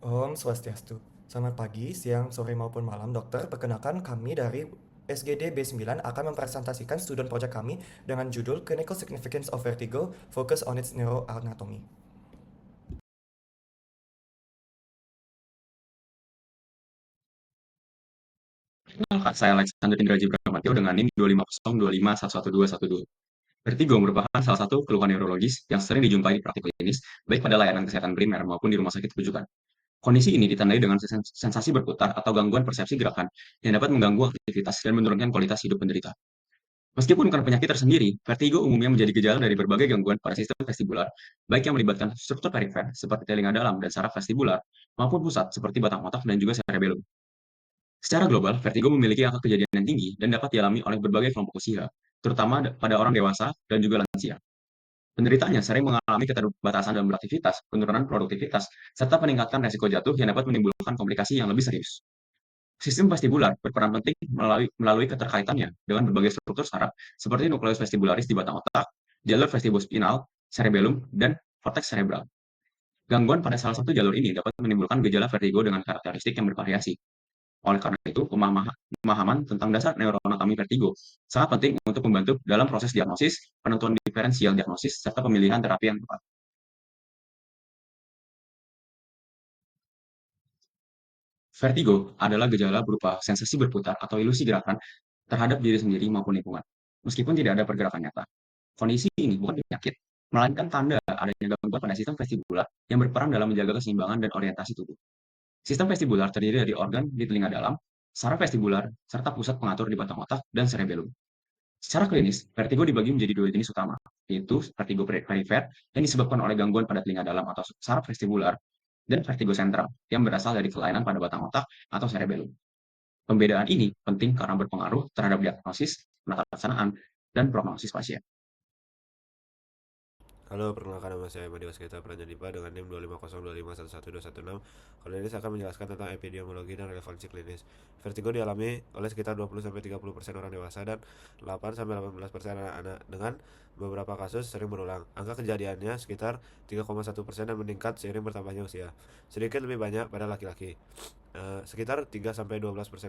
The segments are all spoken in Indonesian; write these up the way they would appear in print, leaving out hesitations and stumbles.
Om Swastiastu. Selamat pagi, siang, sore maupun malam, dokter. Perkenalkan kami dari SGD B9 akan mempresentasikan student project kami dengan judul Clinical Significance of Vertigo, Focus on its Neuroanatomy. Perkenalkan, saya Alexander Indraji Bramatyo dengan NIM 25025111212. Vertigo merupakan salah satu keluhan neurologis yang sering dijumpai di praktik klinis, baik pada layanan kesehatan primer maupun di rumah sakit rujukan. Kondisi ini ditandai dengan sensasi berputar atau gangguan persepsi gerakan yang dapat mengganggu aktivitas dan menurunkan kualitas hidup penderita. Meskipun bukan penyakit tersendiri, vertigo umumnya menjadi gejala dari berbagai gangguan pada sistem vestibular, baik yang melibatkan struktur perifer seperti telinga dalam dan saraf vestibular, maupun pusat seperti batang otak dan juga cerebellum. Secara global, vertigo memiliki angka kejadian yang tinggi dan dapat dialami oleh berbagai kelompok usia, terutama pada orang dewasa dan juga lansia. Penderitanya sering mengalami keterbatasan dalam beraktivitas, penurunan produktivitas, serta peningkatan resiko jatuh yang dapat menimbulkan komplikasi yang lebih serius. Sistem vestibular berperan penting melalui keterkaitannya dengan berbagai struktur saraf seperti nukleus vestibularis di batang otak, jalur vestibulospinal, cerebellum, dan korteks cerebral. Gangguan pada salah satu jalur ini dapat menimbulkan gejala vertigo dengan karakteristik yang bervariasi. Oleh karena itu, pemahaman tentang dasar neuroanatomi vertigo sangat penting untuk membantu dalam proses diagnosis, penentuan diferensial diagnosis, serta pemilihan terapi yang tepat. Vertigo adalah gejala berupa sensasi berputar atau ilusi gerakan terhadap diri sendiri maupun lingkungan, meskipun tidak ada pergerakan nyata. Kondisi ini bukan penyakit, melainkan tanda adanya gangguan pada sistem vestibular yang berperan dalam menjaga keseimbangan dan orientasi tubuh. Sistem vestibular terdiri dari organ di telinga dalam, saraf vestibular, serta pusat pengatur di batang otak dan cerebellum. Secara klinis, vertigo dibagi menjadi dua jenis utama, yaitu vertigo perifer yang disebabkan oleh gangguan pada telinga dalam atau saraf vestibular, dan vertigo sentral yang berasal dari kelainan pada batang otak atau cerebellum. Pembedaan ini penting karena berpengaruh terhadap diagnosis, penata dan prognosis pasien. Halo, perkenalkan nama saya Madi Waskita Pranjadipa dengan NIM 25025111216. Kali ini saya akan menjelaskan tentang epidemiologi dan relevansi klinis. Vertigo dialami oleh sekitar 20-30% orang dewasa dan 8-18% anak-anak dengan beberapa kasus sering berulang. Angka kejadiannya sekitar 3,1% dan meningkat seiring bertambahnya usia. Sedikit lebih banyak pada laki-laki. Sekitar 3-12%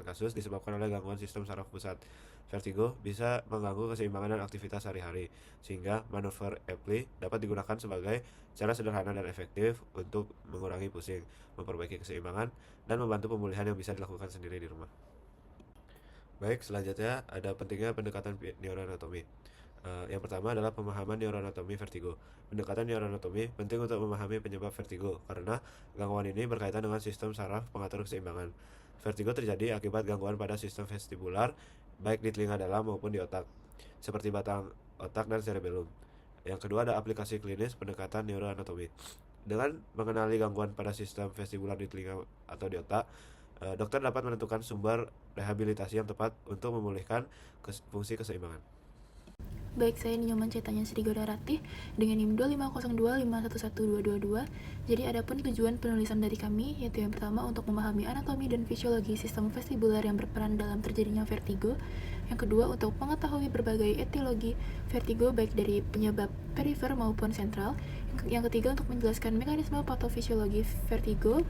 kasus disebabkan oleh gangguan sistem saraf pusat. Vertigo bisa mengganggu keseimbangan dan aktivitas sehari-hari, sehingga manuver Epley dapat digunakan sebagai cara sederhana dan efektif untuk mengurangi pusing, memperbaiki keseimbangan, dan membantu pemulihan yang bisa dilakukan sendiri di rumah. Baik, selanjutnya ada pentingnya pendekatan neuroanatomi. Yang pertama adalah pemahaman neuroanatomi vertigo. Pendekatan neuroanatomi penting untuk memahami penyebab vertigo karena gangguan ini berkaitan dengan sistem saraf pengatur keseimbangan. Vertigo terjadi akibat gangguan pada sistem vestibular baik di telinga dalam maupun di otak, seperti batang otak dan cerebellum. Yang kedua ada aplikasi klinis pendekatan neuroanatomi. Dengan mengenali gangguan pada sistem vestibular di telinga atau di otak, dokter dapat menentukan sumber rehabilitasi yang tepat untuk memulihkan fungsi keseimbangan. Baik, saya Nyoman Caitanya Srigoda Ratih dengan NIM 25025111222. Jadi adapun tujuan penulisan dari kami yaitu yang pertama untuk memahami anatomi dan fisiologi sistem vestibular yang berperan dalam terjadinya vertigo. Yang kedua untuk mengetahui berbagai etiologi vertigo baik dari penyebab perifer maupun sentral. Yang ketiga untuk menjelaskan mekanisme patofisiologi vertigo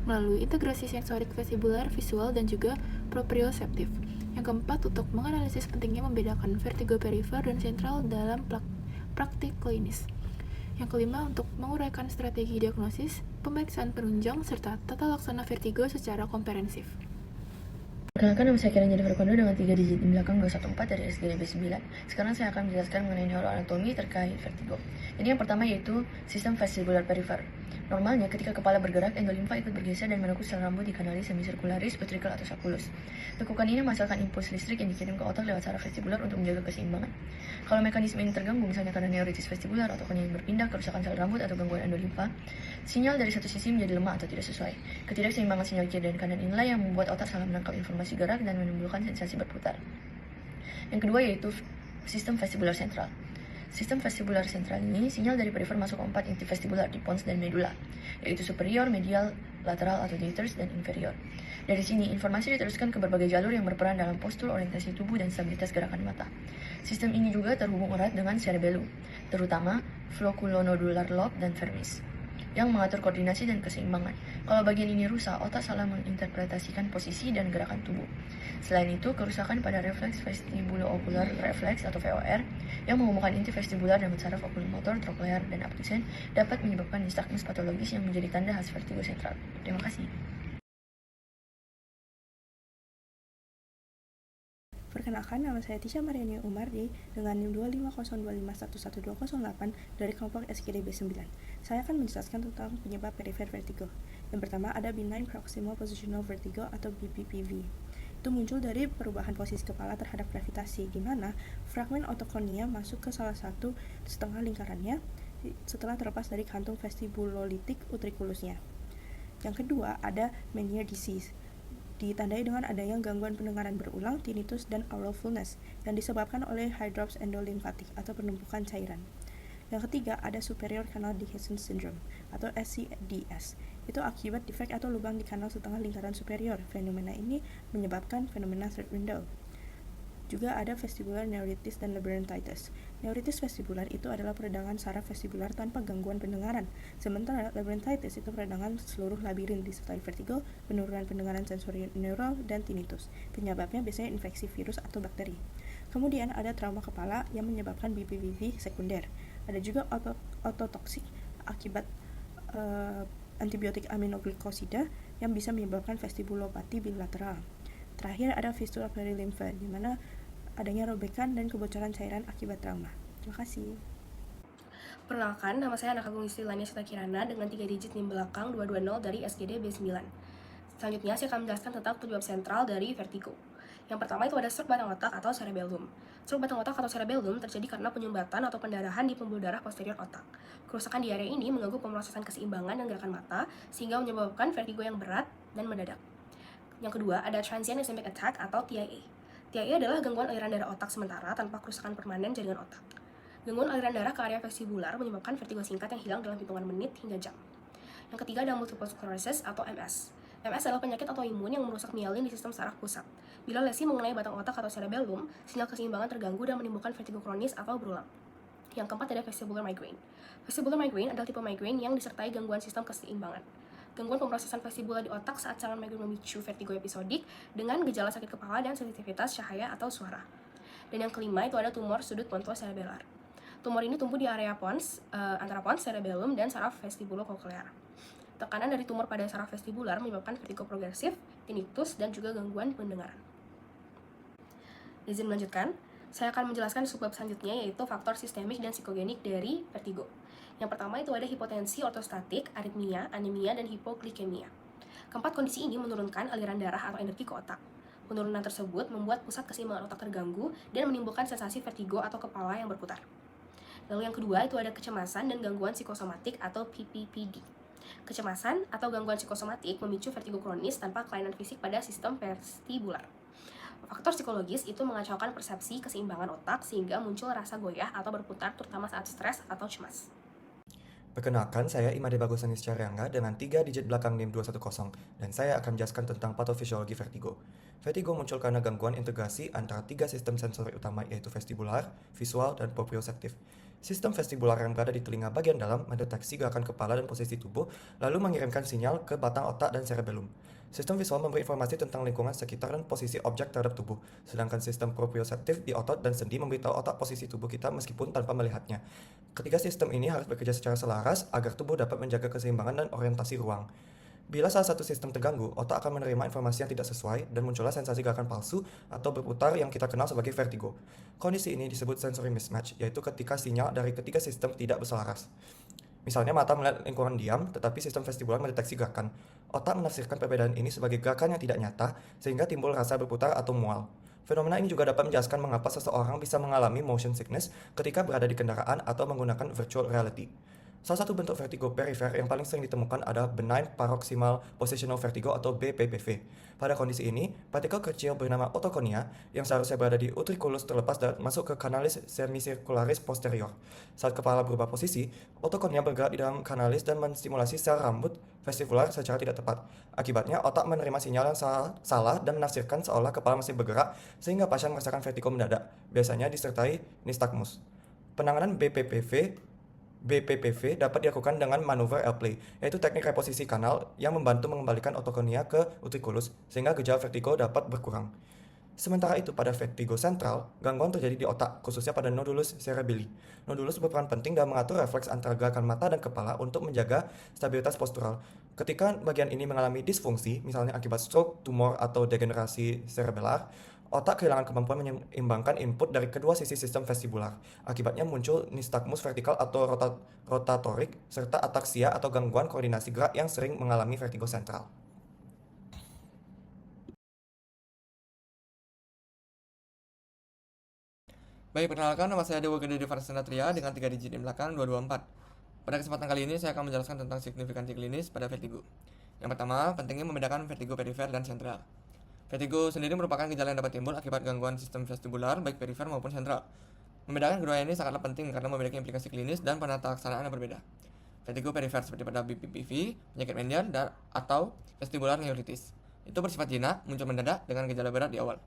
melalui integrasi sensorik vestibular, visual, dan juga proprioseptif. Yang keempat, untuk menganalisis pentingnya membedakan vertigo perifer dan sentral dalam praktik klinis. Yang kelima, untuk menguraikan strategi diagnosis, pemeriksaan penunjang, serta tata laksana vertigo secara komprehensif. Perkenalkan, nama saya Karen Jennifer Kondo dengan 3 digit di belakang 214 dari SGD B9. Sekarang saya akan menjelaskan mengenai neuroanatomi terkait vertigo. Jadi yang pertama yaitu sistem vestibular perifer. Normalnya ketika kepala bergerak, endolimfa ikut bergeser dan menekuk sel rambut di kanalis semicircularis, ventricle atau sulcus. Tekukan ini menghasilkan impuls listrik yang dikirim ke otak lewat saraf vestibular untuk menjaga keseimbangan. Kalau mekanisme ini terganggu, misalnya karena neuritis vestibular, atau yang berpindah, kerusakan sel rambut, atau gangguan endolimfa, sinyal dari satu sisi menjadi lemah atau tidak sesuai. Ketidakseimbangan sinyal kiri dan kanan inilah yang membuat otak salah menangkap informasi gerak dan menimbulkan sensasi berputar. Yang kedua yaitu sistem vestibular sentral. Sistem vestibular sentral ini sinyal dari perifer masuk ke 4 inti vestibular di pons dan medula, yaitu superior, medial, lateral atau dieters, dan inferior. Dari sini, informasi diteruskan ke berbagai jalur yang berperan dalam postur, orientasi tubuh, dan stabilitas gerakan mata. Sistem ini juga terhubung erat dengan cerebellum, terutama flocculonodular lobe dan vermis. yang mengatur koordinasi dan keseimbangan. Kalau bagian ini rusak, otak salah menginterpretasikan posisi dan gerakan tubuh. Selain itu, kerusakan pada refleks vestibulo-ocular reflex atau VOR yang menghubungkan inti vestibular dengan saraf oculomotor, troklear, dan abdusen dapat menyebabkan nystagmus patologis yang menjadi tanda khas vertigo sentral. Terima kasih. Perkenalkan, nama saya Tisha Mariani Umardi dengan NIM 25025111208 dari kelompok SGD B9. Saya akan menjelaskan tentang penyebab perifer vertigo. Yang pertama ada benign proximal positional vertigo atau BPPV. Itu muncul dari perubahan posisi kepala terhadap gravitasi, di mana fragmen otokonia masuk ke salah satu setengah lingkarannya setelah terlepas dari kantung vestibulolitik utrikulusnya. Yang kedua ada Meniere's disease, ditandai dengan adanya gangguan pendengaran berulang, tinnitus, dan aural fullness yang disebabkan oleh hydrops endolimfatik atau penumpukan cairan. Yang ketiga ada Superior Canal Dehiscence Syndrome atau SCDS. Itu akibat defek atau lubang di kanal setengah lingkaran superior. Fenomena ini menyebabkan fenomena third window. Juga ada vestibular neuritis dan labyrinthitis. Neuritis vestibular itu adalah peradangan saraf vestibular tanpa gangguan pendengaran, sementara labyrinthitis itu peradangan seluruh labirin disertai vertigo, penurunan pendengaran sensori neural, dan tinnitus. Penyebabnya biasanya infeksi virus atau bakteri. Kemudian ada trauma kepala yang menyebabkan BPPV sekunder. Ada juga ototoksik akibat antibiotik aminoglikosida yang bisa menyebabkan vestibulopati bilateral. Terakhir ada fistula perilimfa, di mana adanya robekan dan kebocoran cairan akibat trauma. Terima kasih. Perkenalkan, nama saya Anak Agung Istilania Sita Kirana dengan 3 digit NIM belakang 220 dari SGD B9. Selanjutnya, saya akan menjelaskan tentang penyebab sentral dari vertigo. Yang pertama itu ada stroke batang otak atau cerebellum. Stroke batang otak atau cerebellum terjadi karena penyumbatan atau pendarahan di pembuluh darah posterior otak. Kerusakan di area ini mengganggu pemrosesan keseimbangan dan gerakan mata, sehingga menyebabkan vertigo yang berat dan mendadak. Yang kedua, ada transient ischemic attack atau TIA. TIA adalah gangguan aliran darah otak sementara tanpa kerusakan permanen jaringan otak. Gangguan aliran darah ke area vestibular menyebabkan vertigo singkat yang hilang dalam hitungan menit hingga jam. Yang ketiga ada multiple sclerosis atau MS. MS adalah penyakit autoimun yang merusak myelin di sistem saraf pusat. Bila lesi mengenai batang otak atau cerebellum, sinyal keseimbangan terganggu dan menimbulkan vertigo kronis atau berulang. Yang keempat ada vestibular migraine. Vestibular migraine adalah tipe migraine yang disertai gangguan sistem keseimbangan. Gangguan pemrosesan vestibular di otak saat calon migraine memicu vertigo episodik dengan gejala sakit kepala dan sensitivitas cahaya atau suara. Dan yang kelima itu ada tumor sudut pontocerebellar. Tumor ini tumbuh di area pons, antara pons, cerebellum, dan saraf vestibulokoklear. Tekanan dari tumor pada saraf vestibular menyebabkan vertigo progresif, tinnitus, dan juga gangguan pendengaran. Izin melanjutkan, saya akan menjelaskan subbab selanjutnya yaitu faktor sistemik dan psikogenik dari vertigo. Yang pertama itu ada hipotensi ortostatik, aritmia, anemia, dan hipoglikemia. Keempat kondisi ini menurunkan aliran darah atau energi ke otak. Penurunan tersebut membuat pusat keseimbangan otak terganggu dan menimbulkan sensasi vertigo atau kepala yang berputar. Lalu yang kedua itu ada kecemasan dan gangguan psikosomatik atau PPPD. Kecemasan atau gangguan psikosomatik memicu vertigo kronis tanpa kelainan fisik pada sistem vestibular. Faktor psikologis itu mengacaukan persepsi keseimbangan otak sehingga muncul rasa goyah atau berputar terutama saat stres atau cemas. Perkenalkan, saya Imade Bagusanis Caryangga dengan 3 digit belakang NIM 210 dan saya akan menjelaskan tentang patofisiologi vertigo. Vertigo muncul karena gangguan integrasi antara 3 sistem sensori utama yaitu vestibular, visual, dan proprioceptif. Sistem vestibular yang berada di telinga bagian dalam mendeteksi gerakan kepala dan posisi tubuh, lalu mengirimkan sinyal ke batang otak dan cerebellum. Sistem visual memberi informasi tentang lingkungan sekitar dan posisi objek terhadap tubuh, sedangkan sistem proprioceptif di otot dan sendi memberitahu otak posisi tubuh kita meskipun tanpa melihatnya. Ketiga sistem ini harus bekerja secara selaras agar tubuh dapat menjaga keseimbangan dan orientasi ruang. Bila salah satu sistem terganggu, otak akan menerima informasi yang tidak sesuai dan muncullah sensasi gerakan palsu atau berputar yang kita kenal sebagai vertigo. Kondisi ini disebut sensory mismatch, yaitu ketika sinyal dari ketiga sistem tidak berselaras. Misalnya mata melihat lingkungan diam, tetapi sistem vestibular mendeteksi gerakan. Otak menafsirkan perbedaan ini sebagai gerakan yang tidak nyata, sehingga timbul rasa berputar atau mual. Fenomena ini juga dapat menjelaskan mengapa seseorang bisa mengalami motion sickness ketika berada di kendaraan atau menggunakan virtual reality. Salah satu bentuk vertigo perifer yang paling sering ditemukan adalah benign paroxysmal positional vertigo atau BPPV. Pada kondisi ini, partikel kecil bernama otokonia yang seharusnya berada di utriculus terlepas dan masuk ke kanalis semicircularis posterior. Saat kepala berubah posisi, otokonia bergerak di dalam kanalis dan menstimulasi sel rambut vestibular secara tidak tepat. Akibatnya, otak menerima sinyal yang salah dan menafsirkan seolah kepala masih bergerak sehingga pasien merasakan vertigo mendadak, biasanya disertai nystagmus. Penanganan BPPV BPPV dapat dilakukan dengan manuver L-play, yaitu teknik reposisi kanal yang membantu mengembalikan otokonia ke utriculus sehingga gejala vertigo dapat berkurang. Sementara itu, pada vertigo sentral, gangguan terjadi di otak, khususnya pada nodulus cerebelli. Nodulus berperan penting dalam mengatur refleks antara gerakan mata dan kepala untuk menjaga stabilitas postural. Ketika bagian ini mengalami disfungsi, misalnya akibat stroke, tumor, atau degenerasi cerebellar, otak kehilangan kemampuan menyeimbangkan input dari kedua sisi sistem vestibular. Akibatnya muncul nystagmus vertikal atau rotatorik, serta ataksia atau gangguan koordinasi gerak yang sering mengalami vertigo sentral. Baik, perkenalkan nama saya Dewa Gede Devarasanatria dengan 3 digit di belakang 224. Pada kesempatan kali ini saya akan menjelaskan tentang signifikansi klinis pada vertigo. Yang pertama, pentingnya membedakan vertigo perifer dan sentral. Vertigo sendiri merupakan gejala yang dapat timbul akibat gangguan sistem vestibular baik perifer maupun sentral. Membedakan kedua ini sangatlah penting karena memiliki implikasi klinis dan penata laksanaan yang berbeda. Vertigo perifer seperti pada BPPV, penyakit Meniere, atau vestibular neuritis. Itu bersifat jinak, muncul mendadak dengan gejala berat di awal.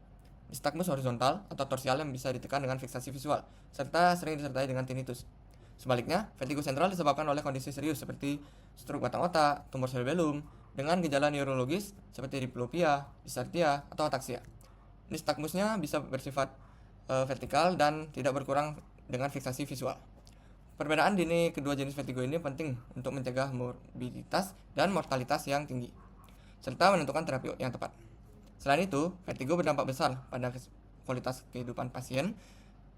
Nystagmus horizontal atau torsial yang bisa ditekan dengan fiksasi visual, serta sering disertai dengan tinnitus. Sebaliknya, vertigo sentral disebabkan oleh kondisi serius seperti stroke batang otak, tumor cerebellum, dengan gejala neurologis seperti diplopia, dysarthria, atau ataksia. Nystagmusnya bisa bersifat vertikal dan tidak berkurang dengan fiksasi visual. Perbedaan dini kedua jenis vertigo ini penting untuk mencegah morbiditas dan mortalitas yang tinggi, serta menentukan terapi yang tepat. Selain itu, vertigo berdampak besar pada kualitas kehidupan pasien,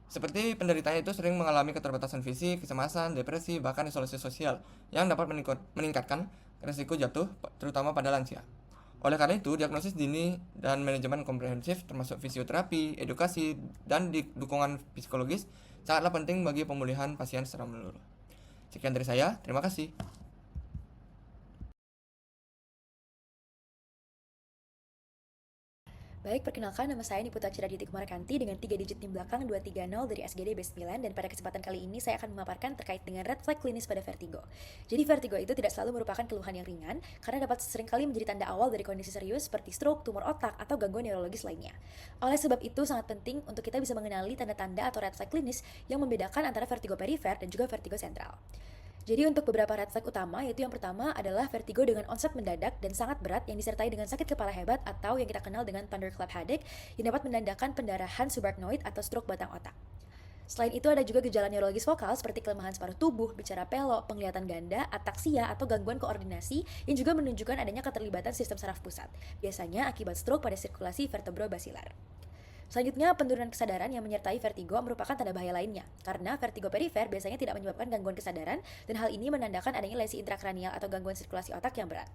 seperti penderitanya itu sering mengalami keterbatasan fisik, kecemasan, depresi, bahkan isolasi sosial, yang dapat meningkatkan risiko jatuh, terutama pada lansia. Oleh karena itu, diagnosis dini dan manajemen komprehensif termasuk fisioterapi, edukasi, dan dukungan psikologis sangatlah penting bagi pemulihan pasien secara menyeluruh. Sekian dari saya, terima kasih. Baik, perkenalkan nama saya Niputa Ciraditi Kumarkanti dengan 3 digit NIM belakang 230 dari SGD B9, dan pada kesempatan kali ini saya akan memaparkan terkait dengan red flag klinis pada vertigo. Jadi vertigo itu tidak selalu merupakan keluhan yang ringan karena dapat seringkali menjadi tanda awal dari kondisi serius seperti stroke, tumor otak, atau gangguan neurologis lainnya. Oleh sebab itu sangat penting untuk kita bisa mengenali tanda-tanda atau red flag klinis yang membedakan antara vertigo perifer dan juga vertigo sentral. Jadi untuk beberapa red flag utama, yaitu yang pertama adalah vertigo dengan onset mendadak dan sangat berat yang disertai dengan sakit kepala hebat atau yang kita kenal dengan thunderclap headache yang dapat menandakan pendarahan subarachnoid atau stroke batang otak. Selain itu ada juga gejala neurologis vokal seperti kelemahan separuh tubuh, bicara pelok, penglihatan ganda, ataksia atau gangguan koordinasi yang juga menunjukkan adanya keterlibatan sistem saraf pusat, biasanya akibat stroke pada sirkulasi vertebrobasilar. Selanjutnya, penurunan kesadaran yang menyertai vertigo merupakan tanda bahaya lainnya, karena vertigo perifer biasanya tidak menyebabkan gangguan kesadaran, dan hal ini menandakan adanya lesi intrakranial atau gangguan sirkulasi otak yang berat.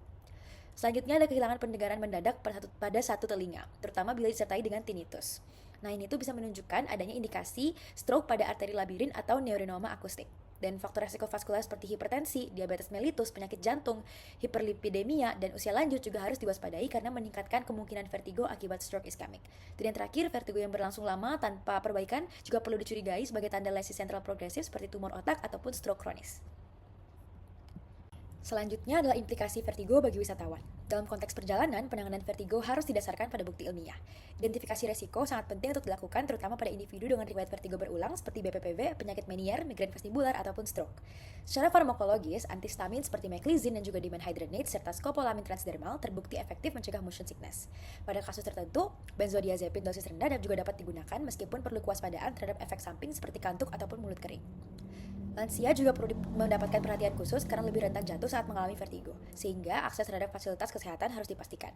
Selanjutnya ada kehilangan pendengaran mendadak pada satu telinga, terutama bila disertai dengan tinnitus. Nah, ini tuh bisa menunjukkan adanya indikasi stroke pada arteri labirin atau neurinoma akustik. Dan faktor resiko vaskular seperti hipertensi, diabetes mellitus, penyakit jantung, hiperlipidemia, dan usia lanjut juga harus diwaspadai karena meningkatkan kemungkinan vertigo akibat stroke iskemik. Dan yang terakhir, vertigo yang berlangsung lama tanpa perbaikan juga perlu dicurigai sebagai tanda lesi sentral progresif seperti tumor otak ataupun stroke kronis. Selanjutnya adalah implikasi vertigo bagi wisatawan. Dalam konteks perjalanan, penanganan vertigo harus didasarkan pada bukti ilmiah. Identifikasi resiko sangat penting untuk dilakukan terutama pada individu dengan riwayat vertigo berulang seperti BPPV, penyakit Meniere, migrain vestibular, ataupun stroke. Secara farmakologis, antihistamin seperti meclizine dan juga dimethylhydronate serta scopolamin transdermal terbukti efektif mencegah motion sickness. Pada kasus tertentu, benzodiazepin dosis rendah juga dapat digunakan meskipun perlu kewaspadaan terhadap efek samping seperti kantuk ataupun mulut kering. Lansia juga perlu mendapatkan perhatian khusus karena lebih rentan jatuh saat mengalami vertigo, sehingga akses terhadap fasilitas kesehatan harus dipastikan.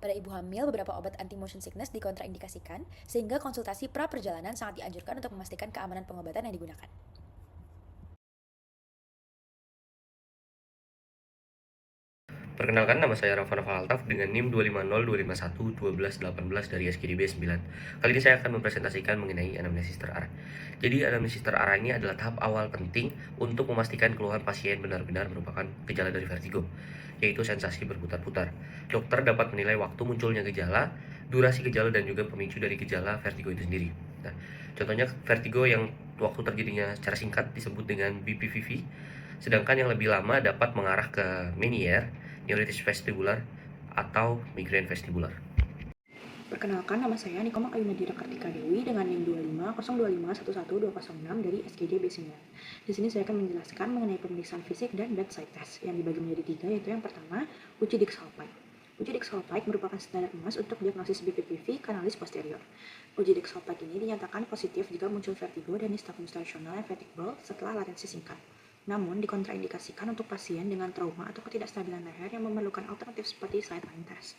Pada ibu hamil, beberapa obat anti-motion sickness dikontraindikasikan, sehingga konsultasi pra-perjalanan sangat dianjurkan untuk memastikan keamanan pengobatan yang digunakan. Perkenalkan, nama saya Rafa Altaf dengan NIM 2502511218 dari SGD B9. Kali ini saya akan mempresentasikan mengenai anamnesis ter-arah. Jadi anamnesis ter-arah ini adalah tahap awal penting untuk memastikan keluhan pasien benar-benar merupakan gejala dari vertigo, yaitu sensasi berputar-putar. Dokter dapat menilai waktu munculnya gejala, durasi gejala, dan juga pemicu dari gejala vertigo itu sendiri. Nah, contohnya vertigo yang waktu terjadinya secara singkat disebut dengan BPPV, sedangkan yang lebih lama dapat mengarah ke Meniere, neuritis vestibular, atau migrain vestibular. Perkenalkan, nama saya Nikoma Ayunadira Kartika Dewi dengan NIM 25025111206 dari SGD B9. Di sini saya akan menjelaskan mengenai pemeriksaan fisik dan bedside test yang dibagi menjadi 3, yaitu yang pertama, uji Dix-Hallpike. Uji Dix-Hallpike merupakan standar emas untuk diagnosis BPPV kanalis posterior. Uji Dix-Hallpike ini dinyatakan positif jika muncul vertigo dan nistagmus tradisional yang vertebral setelah latensi singkat. Namun, dikontraindikasikan untuk pasien dengan trauma atau ketidakstabilan leher yang memerlukan alternatif seperti sideline test.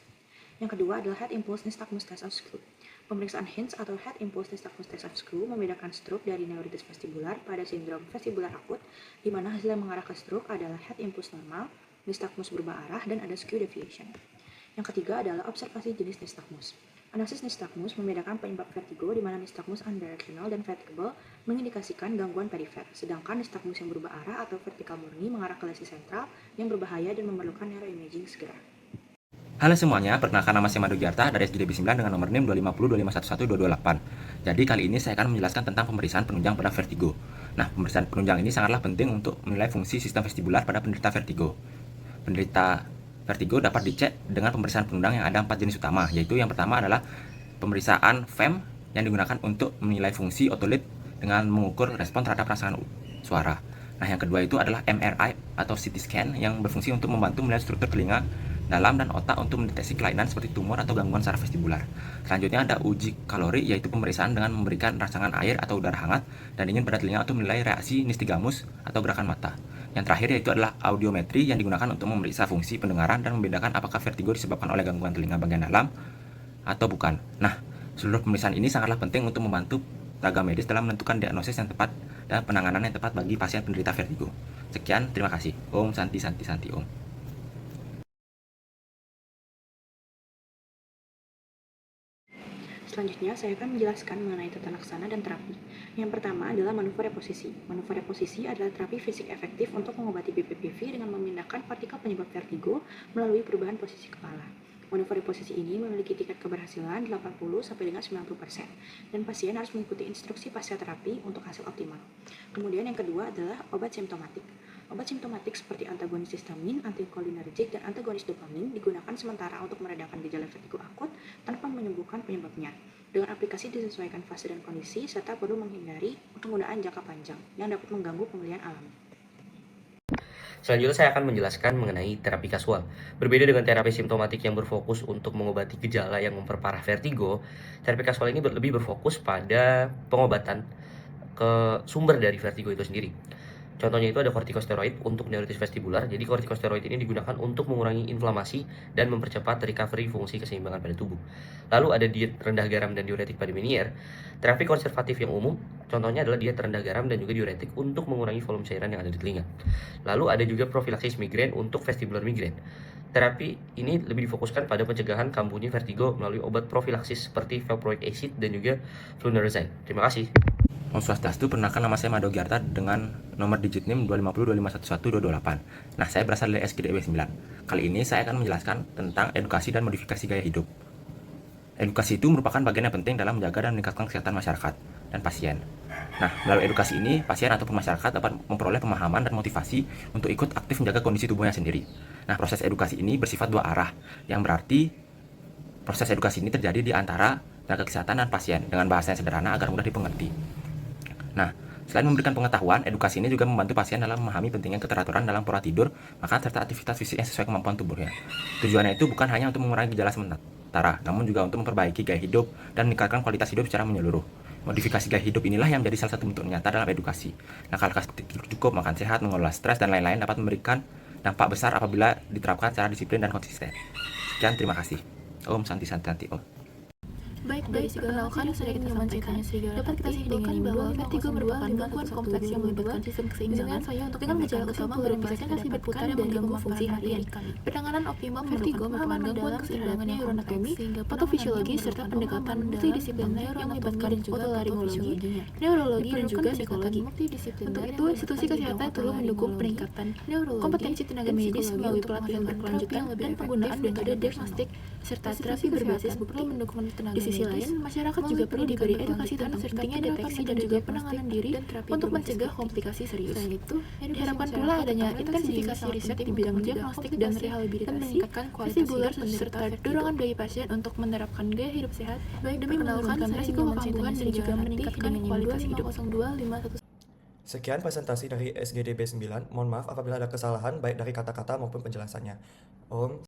Yang kedua adalah Head Impulse Nystagmus Test of Screw. Pemeriksaan HINTS atau Head Impulse Nystagmus Test of Screw membedakan stroke dari neuritis vestibular pada sindrom vestibular akut, di mana hasil yang mengarah ke stroke adalah head impulse normal, nystagmus berubah arah, dan ada skew deviation. Yang ketiga adalah observasi jenis nystagmus. Analisis nystagmus membedakan penyebab vertigo di mana nystagmus unidirectional dan vertical mengindikasikan gangguan perifer, sedangkan nystagmus yang berubah arah atau vertikal murni mengarah ke lesi sentral yang berbahaya dan memerlukan neuroimaging segera. Halo semuanya, perkenalkan nama saya Madu Giarta dari SGD B9 dengan nomor NIM 25025111228. Jadi kali ini saya akan menjelaskan tentang pemeriksaan penunjang pada vertigo. Nah, pemeriksaan penunjang ini sangatlah penting untuk menilai fungsi sistem vestibular pada penderita vertigo. Penderita vertigo dapat dicek dengan pemeriksaan penunjang yang ada 4 jenis utama, yaitu yang pertama adalah pemeriksaan FEM yang digunakan untuk menilai fungsi otolit dengan mengukur respon terhadap rangsangan suara. Nah, yang kedua itu adalah MRI atau CT scan yang berfungsi untuk membantu melihat struktur telinga dalam dan otak untuk mendeteksi kelainan seperti tumor atau gangguan saraf vestibular. Selanjutnya ada uji kalori, yaitu pemeriksaan dengan memberikan rangsangan air atau udara hangat dan dingin pada telinga untuk menilai reaksi nistagmus atau gerakan mata. Yang terakhir yaitu adalah audiometri yang digunakan untuk memeriksa fungsi pendengaran dan membedakan apakah vertigo disebabkan oleh gangguan telinga bagian dalam atau bukan. Nah, seluruh pemeriksaan ini sangatlah penting untuk membantu tenaga medis dalam menentukan diagnosis yang tepat dan penanganan yang tepat bagi pasien penderita vertigo. Sekian, terima kasih. Om Santi Santi Santi Om. Selanjutnya, saya akan menjelaskan mengenai tata laksana dan terapi. Yang pertama adalah manuver reposisi. Manuver reposisi adalah terapi fisik efektif untuk mengobati BPPV dengan memindahkan partikel penyebab vertigo melalui perubahan posisi kepala. Manuver reposisi ini memiliki tingkat keberhasilan 80-90%, dan pasien harus mengikuti instruksi pasca terapi untuk hasil optimal. Kemudian yang kedua adalah obat simptomatik. Obat simptomatik seperti antagonis histamin, antikolinergik, dan antagonis dopamin digunakan sementara untuk meredakan gejala vertigo akut tanpa menyembuhkan penyebabnya. Dengan aplikasi disesuaikan fase dan kondisi, serta perlu menghindari penggunaan jangka panjang yang dapat mengganggu pemulihan alami. Selanjutnya saya akan menjelaskan mengenai terapi kasual. Berbeda dengan terapi simptomatik yang berfokus untuk mengobati gejala yang memperparah vertigo, terapi kasual ini lebih berfokus pada pengobatan ke sumber dari vertigo itu sendiri. Contohnya itu ada kortikosteroid untuk neuritis vestibular. Jadi kortikosteroid ini digunakan untuk mengurangi inflamasi dan mempercepat recovery fungsi keseimbangan pada tubuh. Lalu ada diet rendah garam dan diuretik pada Meniere. Terapi konservatif yang umum, contohnya adalah diet rendah garam dan juga diuretik untuk mengurangi volume cairan yang ada di telinga. Lalu ada juga profilaksis migrain untuk vestibular migrain. Terapi ini lebih difokuskan pada pencegahan kambuhnya vertigo melalui obat profilaksis seperti valproic acid dan juga flunarizine. Terima kasih. Om Swastiastu, perkenalkan nama saya Mado Giarta dengan nomor digit NIM 25025111228. Nah, saya berasal dari SGD B9. Kali ini saya akan menjelaskan tentang edukasi dan modifikasi gaya hidup. Edukasi itu merupakan bagian yang penting dalam menjaga dan meningkatkan kesehatan masyarakat dan pasien. Nah, melalui edukasi ini, pasien ataupun masyarakat dapat memperoleh pemahaman dan motivasi untuk ikut aktif menjaga kondisi tubuhnya sendiri. Nah, proses edukasi ini bersifat dua arah, yang berarti proses edukasi ini terjadi di antara tenaga kesehatan dan pasien dengan bahasa yang sederhana agar mudah dipengerti. Nah, selain memberikan pengetahuan, edukasi ini juga membantu pasien dalam memahami pentingnya keteraturan dalam pola tidur, makan, serta aktivitas fisik yang sesuai kemampuan tubuhnya. Tujuannya itu bukan hanya untuk mengurangi gejala sementara, namun juga untuk memperbaiki gaya hidup dan meningkatkan kualitas hidup secara menyeluruh. Modifikasi gaya hidup inilah yang menjadi salah satu bentuk nyata dalam edukasi. Langkah-langkah seperti tidur cukup, makan sehat, mengelola stres, dan lain-lain dapat memberikan dampak besar apabila diterapkan secara disiplin dan konsisten. Sekian, terima kasih. Om Santi Santi Santi Om. Baik, dari perkenalkan sudah kita sampaikan, dapat kita simpulkan bahwa vertigo merupakan gangguan kompleks yang melibatkan sistem keseimbangan dengan gejala utama merupakan akibat berputar dan gangguan fungsi harian. Penanganan optimal vertigo merupakan gangguan keseimbangan neuroanatomi, patofisiologi, serta pendekatan multidisipliner yang melibatkan otolaryngologi, neurologi, dan juga psikologi. Untuk itu, institusi kesehatan perlu mendukung peningkatan kompetensi tenaga medis melalui pelatihan berkelanjutan dan penggunaan metode diagnostik serta terapi berbasis bukti. Di sisi sisi lain, masyarakat juga perlu diberi edukasi tentang pentingnya deteksi dan juga penanganan diri untuk mencegah komplikasi serius. Selain itu, diharapkan pula adanya intensifikasi riset di bidang diagnostik dan rehabilitasi, vestibular serta dorongan bagi pasien untuk menerapkan gaya hidup sehat demi menurunkan risiko kambuhan dan juga meningkatkan kualitas hidup. Sekian presentasi dari SGD B9. Mohon maaf apabila ada kesalahan baik dari kata-kata maupun penjelasannya. Om